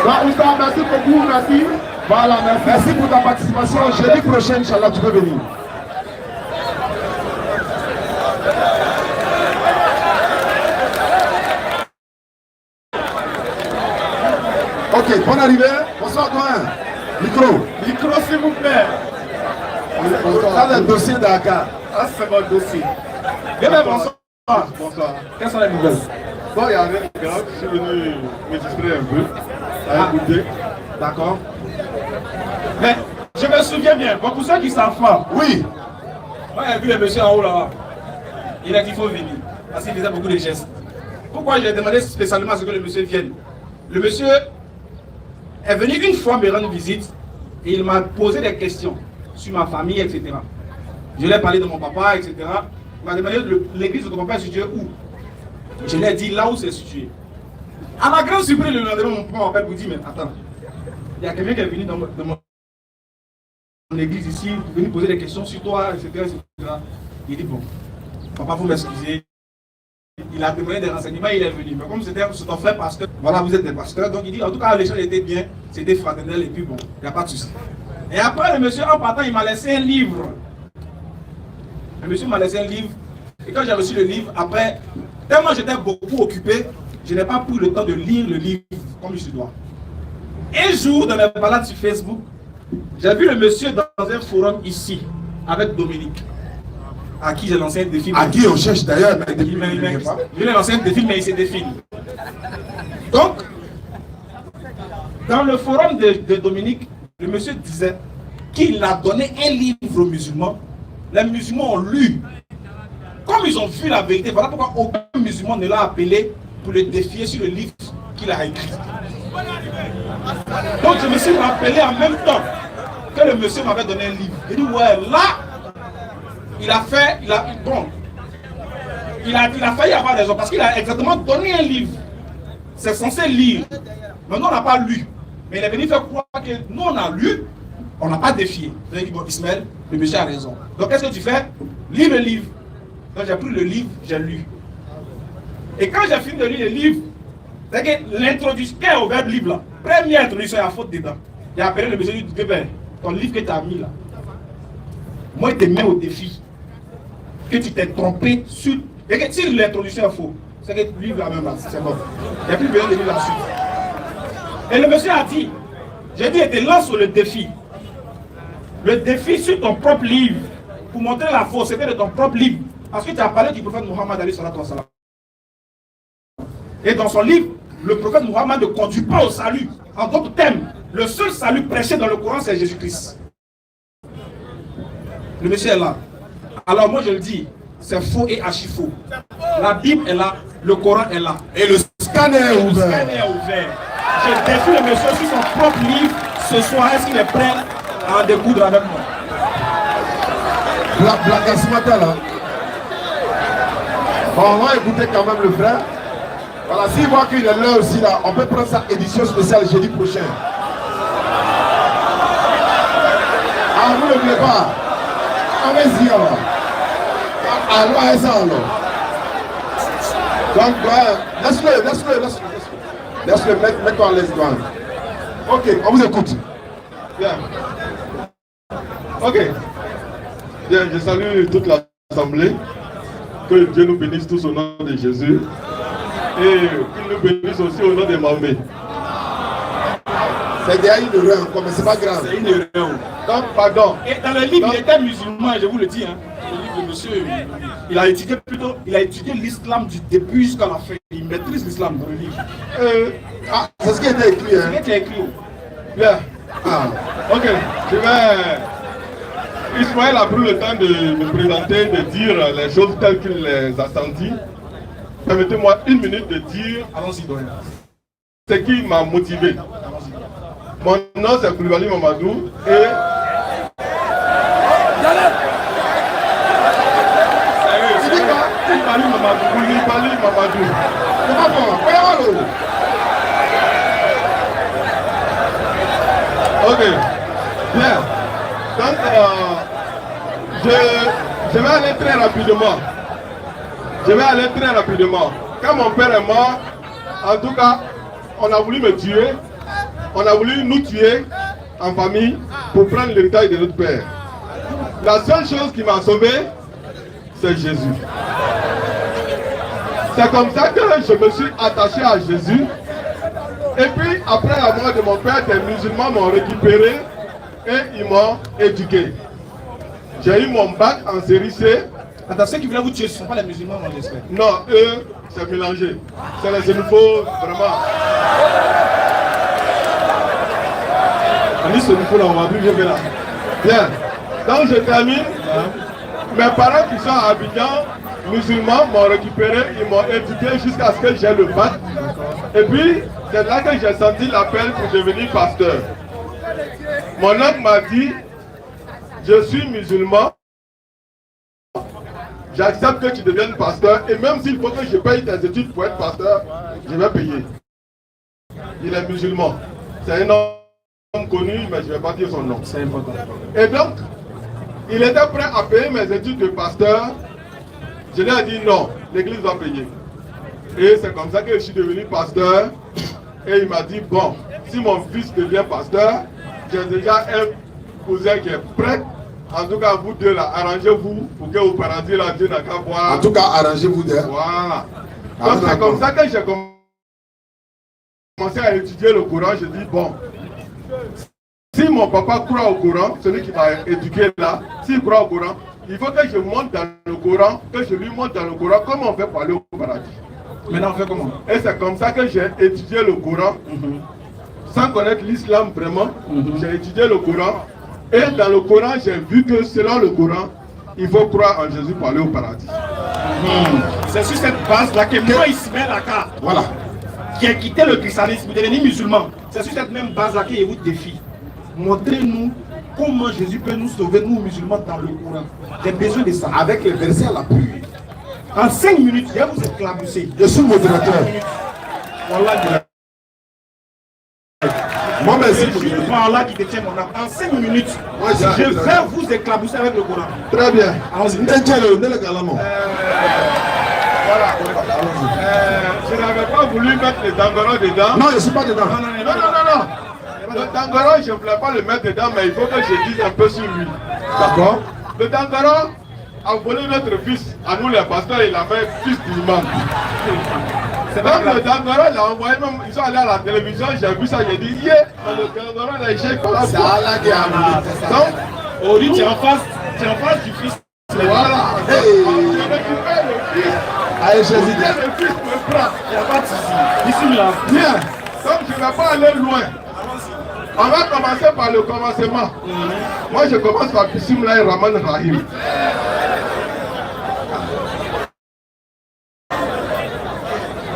Oustaz, merci beaucoup, merci. Voilà, merci. Merci pour ta participation. Jeudi prochain, Inch'Allah, tu peux venir. Ok, bonne arrivée. Bonsoir, toi. Micro. Micro, s'il vous plaît. Ça, c'est le dossier d'Aka. Ah, c'est mon dossier. Bien, bonsoir. Bonsoir. Quelles sont les nouvelles? Bon, il y a rien de grave. Je suis venu me distraire un peu. À écouter. D'accord. Mais je me souviens bien, bon, pour ceux qui savent pas. Oui. Moi, j'ai vu le monsieur en haut là-bas. Il a dit qu'il faut venir. Parce qu'il faisait beaucoup de gestes. Pourquoi j'ai demandé spécialement à ce que le monsieur vienne? Le monsieur est venu une fois me rendre visite et il m'a posé des questions sur ma famille, etc. Je lui ai parlé de mon papa, etc. Il m'a demandé l'église de ton papa est située où? Je lui ai dit là où c'est situé. À ma grande surprise, le lendemain, mon papa m'appelle pour dire, mais attends, il y a quelqu'un qui est venu dans mon église ici, venu poser des questions sur toi, etc. etc. Il dit, bon, papa, vous m'excusez. Il a demandé des renseignements, il est venu. Mais comme c'était ton frère pasteur, voilà, vous êtes des pasteurs. Donc il dit, en tout cas, l'échange était bien, c'était fraternel, et puis bon, il n'y a pas de souci. Et après, le monsieur, en partant, il m'a laissé un livre. Le monsieur m'a laissé un livre. Et quand j'ai reçu le livre, après, tellement j'étais beaucoup occupé, je n'ai pas pris le temps de lire le livre comme je dois. Un jour, dans mes balades sur Facebook, j'ai vu le monsieur dans un forum ici, avec Dominique, à qui j'ai lancé un défi. À qui on cherche d'ailleurs, mais je lui ai lancé un défi, mais il s'est défini. Donc, dans le forum de Dominique, le monsieur disait qu'il a donné un livre aux musulmans. Les musulmans ont lu. Comme ils ont vu la vérité, voilà pourquoi aucun musulman ne l'a appelé pour le défier sur le livre qu'il a écrit. Donc je me suis rappelé en même temps que le monsieur m'avait donné un livre. Il dit ouais, là, il a failli avoir raison parce qu'il a exactement donné un livre. C'est censé lire. Mais nous on n'a pas lu. Mais il est venu faire croire que nous on a lu, on n'a pas défié. Il dit bon Ismaël, le monsieur a raison. Donc qu'est-ce que tu fais? Lis le livre. Donc j'ai pris le livre, j'ai lu. Et quand j'ai fini de lire le livre, c'est que l'introduction au verbe livre là, première introduction, il y a faute dedans. J'ai appelé le monsieur, il dit ben, ton livre que tu as mis là, moi je te mets au défi que tu t'es trompé sur. Et que si l'introduction est faux, c'est que le livre là même là, c'est bon. Il n'y a plus besoin de lire la suite. Et le monsieur a dit, j'ai dit, il te lance sur le défi. Le défi sur ton propre livre, pour montrer la fausseté de ton propre livre. Parce que tu as parlé du prophète Mohammed alayhi salatu wa salam. Et dans son livre, le prophète Mohammed ne conduit pas au salut. En d'autres termes, le seul salut prêché dans le Coran, c'est Jésus-Christ. Le monsieur est là. Alors moi je le dis, c'est faux et archi-faux. La Bible est là, le Coran est là. Et le scanner est ouvert. Le scanner est ouvert. Je défie le monsieur sur son propre livre. Ce soir, est-ce qu'il est prêt à en découdre avec moi? Blague ce matin là. Bon, on va écouter quand même le frère. Voilà, s'il voit qu'il est là aussi là, on peut prendre sa édition spéciale jeudi prochain. Ah, vous ne voulez pas? Allez-y alors. Allons, ça alors. Donc, laisse-le, mets-toi en l'aise, toi. Ok, on vous écoute. Bien. Ok. Bien, je salue toute l'assemblée. Que Dieu nous bénisse tous au nom de Jésus. Et qu'il nous bénisse aussi au nom de Mahomet. C'est déjà une erreur encore, mais c'est pas grave. C'est une erreur. Donc, pardon. Et dans le livre, il était musulman, je vous le dis. Hein. Le livre de monsieur, il a étudié l'islam du début jusqu'à la fin. Il maîtrise l'islam dans le livre. C'est ce qui était écrit. Hein. C'est ce qui était écrit. Bien. Ah, ok. Je vais. Ismaël a pris le temps de me présenter, de dire les choses telles qu'il les a senties. Permettez-moi une minute de dire ce qui m'a motivé. Mon nom c'est Koulibaly Mamadou et Koulibaly Mamadou. C'est pas bon, ok, bien. Donc, je vais aller très rapidement. Quand mon père est mort, en tout cas, on a voulu me tuer. on a voulu nous tuer en famille pour prendre l'héritage de notre père. La seule chose qui m'a sauvé, c'est Jésus. C'est comme ça que je me suis attaché à Jésus. Et puis, après la mort de mon père, des musulmans m'ont récupéré et ils m'ont éduqué. J'ai eu mon bac en série C. Attends, ceux qui voulaient vous tuer, ce ne sont pas les musulmans, moi j'espère. Non, eux, c'est mélangé. C'est les xénophobes, vraiment. Allez, ce niveau là, on va plus là. Bien. Donc, je termine. Mes parents qui sont à Abidjan, musulmans, m'ont récupéré, ils m'ont éduqué jusqu'à ce que j'ai le bac. Et puis, c'est là que j'ai senti l'appel pour devenir pasteur. Mon oncle m'a dit, je suis musulman, j'accepte que tu deviennes pasteur, et même s'il faut que je paye tes études pour être pasteur, je vais payer. Il est musulman. C'est un homme connu, mais je ne vais pas dire son nom. C'est important. Et donc, il était prêt à payer mes études de pasteur. Je lui ai dit non, l'église va payer. Et c'est comme ça que je suis devenu pasteur. Et il m'a dit, bon, si mon fils devient pasteur, j'ai déjà un cousin qui est prêt. En tout cas, vous deux là, arrangez-vous pour que au paradis, là, Dieu n'a qu'à voir. En tout cas, arrangez-vous deux. Voilà. Donc c'est comme ça que j'ai commencé à étudier le Coran. Je dis, bon, si mon papa croit au Coran, celui qui m'a éduqué là, s'il croit au Coran, il faut que je monte dans le Coran, que je lui montre dans le Coran comment on fait pour aller au paradis. Maintenant, on fait comment? Et c'est comme ça que j'ai étudié le Coran, sans connaître l'islam vraiment. J'ai étudié le Coran. Et dans le Coran, j'ai vu que selon le Coran, il faut croire en Jésus pour aller au paradis. C'est sur cette base-là que moi, Ismaël Aka, Voilà. qui a quitté le christianisme, devenu musulman, c'est sur cette même base-là que je vous défie. Montrez-nous comment Jésus peut nous sauver, nous musulmans, dans le Coran. J'ai besoin de ça. Avec les versets à l'appui. En 5 minutes, je vais vous éclabousser. Je suis modérateur. Voilà. Moi, merci. Je suis Allah qui détient mon âme. En 5 minutes, Ouais, je vais vous éclabousser avec le Coran. Très bien. Allons-y. Voilà. Je n'avais pas voulu mettre le Dangoro dedans. Non, je ne suis pas dedans. Non. Le Dangoro, je ne voulais pas le mettre dedans, mais il faut que je dise un peu sur lui. D'accord. Le Dangoro a volé notre fils. À nous, les pasteurs, il a fait fils d'imam. Donc le Dangoro, il a envoyé même, ils sont allés à la télévision, j'ai vu ça, j'ai dit, yeah, le Dangoro, il a échec comme ça. C'est Allah qui a amené. Donc, Ori, tu es en face du fils. voilà. Hey. Je récupère le fils. Allez, Jésus. Le fils me prend. Il n'y a pas de souci. Ici, là. Bien. Donc je ne vais pas aller loin. On va commencer par le commencement. Moi je commence par Bismillah Rahman Rahim.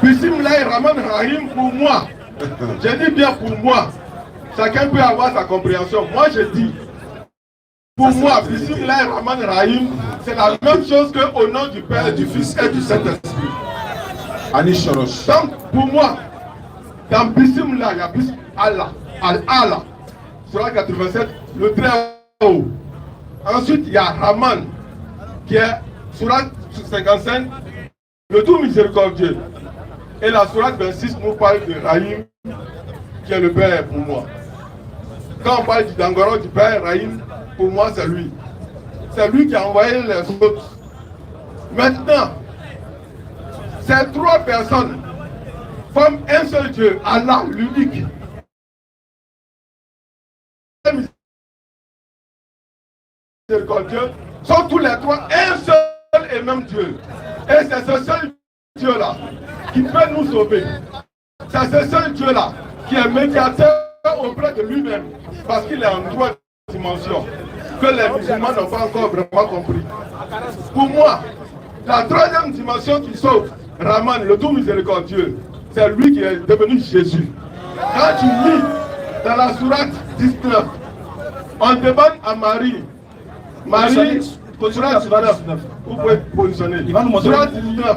Bismillah Rahman Rahim pour moi. Je dis bien pour moi. Chacun peut avoir sa compréhension. Moi je dis, pour moi, Bismillah Rahman Rahim, c'est la même chose qu'au nom du Père, du Fils et du Saint-Esprit. Anish Shorosh. Donc, pour moi, dans Bismillah, il y a Allah, Al-Allah, sur 87, le très haut. Ensuite, il y a Rahman, qui est sur 55, le tout miséricordieux. Et la sourate 26 nous parle de Rahim, qui est le Père pour moi. Quand on parle du Dangoro du Père, Rahim, pour moi, c'est lui. C'est lui qui a envoyé les autres. Maintenant, ces trois personnes forment un seul Dieu, Allah, l'unique. Miséricordieux, sont tous les trois un seul et même Dieu. Et c'est ce seul Dieu-là qui peut nous sauver. C'est ce seul Dieu-là qui est médiateur auprès de lui-même, parce qu'il est en trois dimensions que les musulmans n'ont pas encore vraiment compris. Pour moi, la troisième dimension qui sauve Rahman, le tout miséricordieux, c'est lui qui est devenu Jésus. Quand tu lis dans la sourate 19, on demande à Marie, sourate 19, vous pouvez positionner. Il va nous montrer. Sourate 19.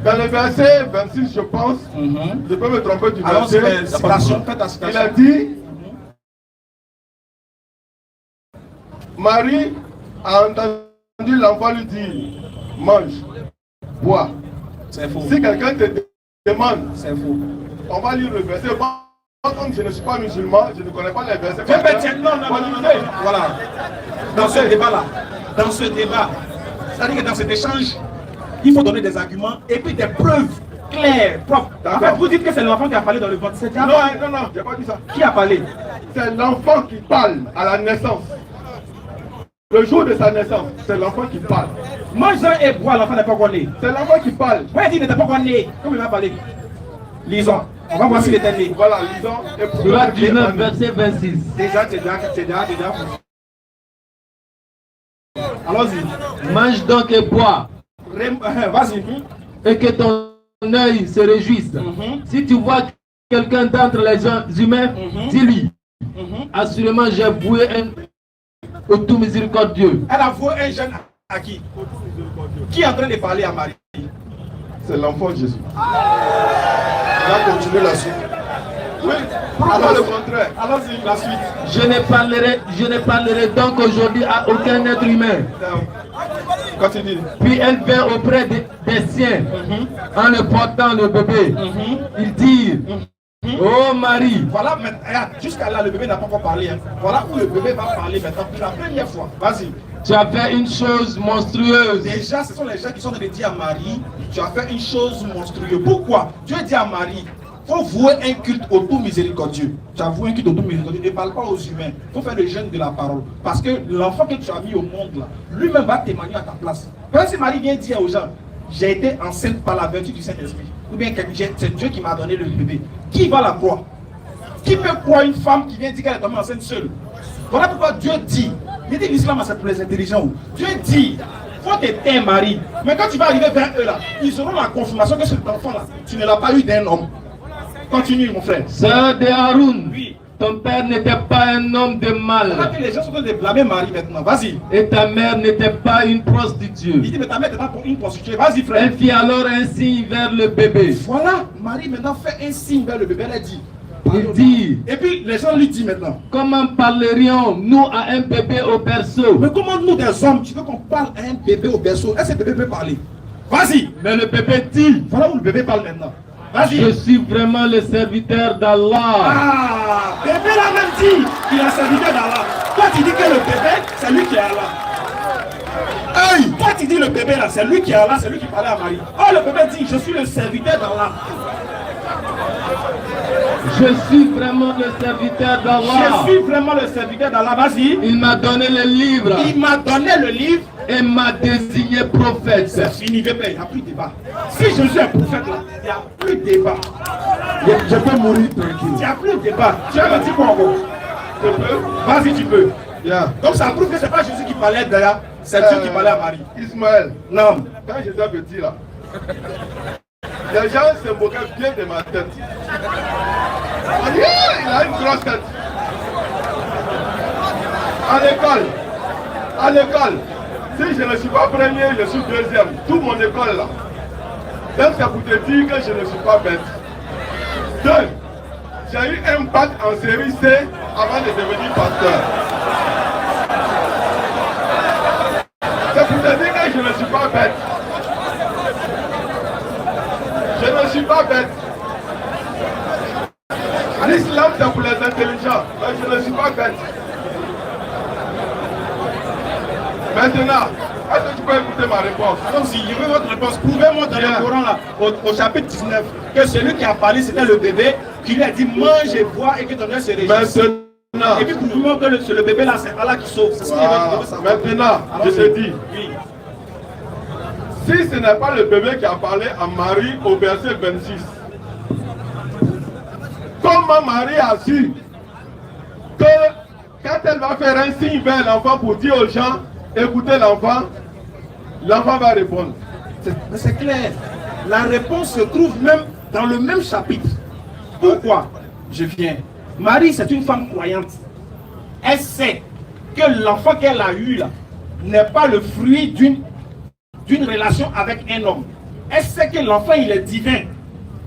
Dans le verset 26, je pense, je peux me tromper du verset, il a dit, Marie a entendu l'enfant lui dire, mange, bois. C'est faux. Si quelqu'un te demande, C'est faux. on va lire le verset, comme je ne suis pas musulman, je ne connais pas les versets. Non. Voilà. Dans ce débat-là, c'est-à-dire que dans cet échange, il faut donner des arguments et puis des preuves claires, propres. En fait, vous dites que c'est l'enfant qui a parlé dans le ventre. Non, j'ai pas dit ça. Qui a parlé? C'est l'enfant qui parle à la naissance. Le jour de sa naissance, c'est l'enfant qui parle. Mange et bois, l'enfant n'est pas encore né. C'est l'enfant qui parle. Ouais, il n'était pas encore né. Comment il va parler? Lisons. On va voir s'il était né. Voilà, lisons. Surat 19, verset 26. Déjà. Allons-y. Mange donc et bois, Vas-y. et que ton œil se réjouisse. Si tu vois quelqu'un d'entre les gens humains, dis-lui, assurément j'ai voué un au tout miséricordieux. Elle a voué un jeune à qui? Qui est en train de parler à Marie? C'est l'enfant Jésus. On va continuer la suite. Oui, pourquoi le contraire? Allons-y, la suite. Je ne parlerai donc aujourd'hui à aucun être humain. Continue. Puis elle vint auprès des siens en le portant le bébé. Ils dirent, oh Marie. Voilà, jusqu'à là, le bébé n'a pas encore parlé. Hein. Voilà où le bébé va parler maintenant pour la première fois. Vas-y. Tu as fait une chose monstrueuse. Déjà, ce sont les gens qui sont en train de dire à Marie, tu as fait une chose monstrueuse. Pourquoi? Dieu dit à Marie, il faut vouer un culte au tout miséricordieux. Tu as voué un culte au tout miséricordieux. Ne parle pas aux humains. Il faut faire le jeûne de la parole. Parce que l'enfant que tu as mis au monde, là, lui-même va témoigner à ta place. Même si Marie vient dire aux gens, j'ai été enceinte par la vertu du Saint-Esprit. Ou bien c'est Dieu qui m'a donné le bébé. Qui va la croire? Qui peut croire une femme qui vient dire qu'elle est tombée enceinte seule? Voilà pourquoi Dieu dit, il dit l'islam, c'est pour les intelligents. Dieu dit, faut te taire Marie. Mais quand tu vas arriver vers eux là, ils auront la confirmation que cet enfant là, tu ne l'as pas eu d'un homme. Continue mon frère. Sœur de Haroun, Oui. ton père n'était pas un homme de mal. Voilà que les gens sont en train de blâmer Marie maintenant. Vas-y. Et ta mère n'était pas une Il prostituée. dit, mais ta mère n'était pas une prostituée. Vas-y frère. Elle fit alors un signe vers le bébé. Voilà, Marie maintenant fait un signe vers le bébé. Elle a dit. Il dit, Et puis les gens lui disent maintenant. comment parlerions-nous à un bébé au berceau? Mais comment nous des hommes, tu veux qu'on parle à un bébé au berceau? Est-ce que le bébé peut parler? Vas-y. Mais le bébé dit, Voilà où le bébé parle maintenant. je Vas-y. suis vraiment le serviteur d'Allah. Ah, bébé l'a même dit qu'il est serviteur d'Allah. Toi tu dis que le bébé, c'est lui qui est Allah. Hey, toi tu dis le bébé là, c'est lui qui est Allah, c'est lui qui parlait à Marie. Oh, le bébé dit, je suis le serviteur d'Allah. Je suis vraiment le serviteur d'Allah. Je suis vraiment le serviteur d'Allah. Vas-y. Il m'a donné le livre Il m'a donné le livre. et m'a désigné prophète. C'est fini, bébé, il n'y a plus de débat. Si Jésus est prophète là, il n'y a plus de débat. Je peux mourir tranquille. Il n'y a plus de débat. Tu as me dit quoi encore? Je peux? Vas-y, tu peux. Yeah. Donc ça prouve que ce n'est pas Jésus qui parlait d'ailleurs, c'est Dieu qui parlait à Marie. Ismaël, Non. quand j'étais petit là, les gens se moquaient bien de ma tête. On dit, il a une grosse tête. À l'école, si je ne suis pas premier, je suis deuxième. Toute mon école là. Donc c'est pour te dire que je ne suis pas bête. Deux, j'ai eu un bac en série C avant de devenir pasteur. C'est pour te dire que je ne suis pas bête. Je ne suis pas bête. L'islam c'est pour les intelligents, mais je ne suis pas bête. Maintenant, est-ce que tu peux écouter ma réponse? Donc si je veux votre réponse, prouvez-moi dans le Coran là, au chapitre 19, que celui qui a parlé c'était le bébé, qui lui a dit mange et bois et que ton œil se réjouisse. Maintenant, Et puis prouvez-moi que le bébé là c'est Allah qui sauve. C'est ce qu'il veut savoir. maintenant, je te dis, Oui. si ce n'est pas le bébé qui a parlé à Marie au verset 26, comment Marie a su que quand elle va faire un signe vers l'enfant pour dire aux gens, écoutez l'enfant, l'enfant va répondre. Mais c'est clair. La réponse se trouve même dans le même chapitre. Pourquoi? Je viens. Marie, c'est une femme croyante. Elle sait que l'enfant qu'elle a eu là n'est pas le fruit d'une relation avec un homme. Elle sait que l'enfant il est divin.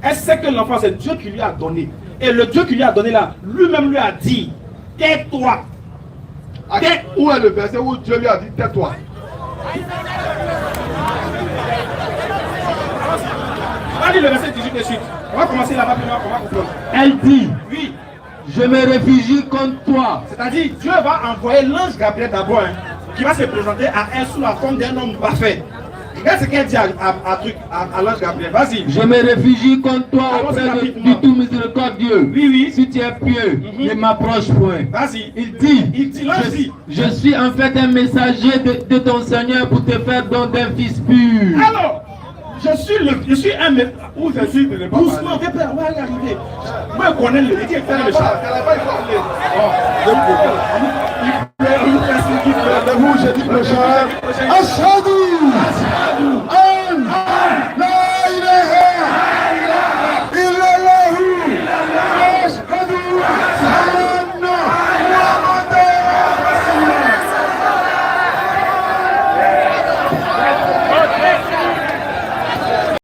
Elle sait que l'enfant c'est Dieu qui lui a donné. Et le Dieu qui lui a donné là, lui-même lui a dit, tais-toi. Où est le verset où Dieu lui a dit tais-toi? On va lire le verset 18 de suite. On va commencer là-bas, puis on va comprendre. Elle dit, Oui. Je me réfugie contre toi. C'est-à-dire, Dieu va envoyer l'ange Gabriel d'abord, hein, qui va se présenter à elle sous la forme d'un homme parfait. Regarde ce qu'elle dit à l'ange Gabriel. Vas-y. Je me réfugie contre toi auprès du tout miséricordieux. Oui, oui. Si tu es pieux, ne m'approche point. Vas-y. Il dit, l'ange dit. Je suis en fait un messager de ton Seigneur pour te faire don d'un fils pur. Alors, je suis un mec. Où je suis doucement, viens on va y arriver. Moi, je connais le métier, faire le chat. Rendez-vous jeudi prochain.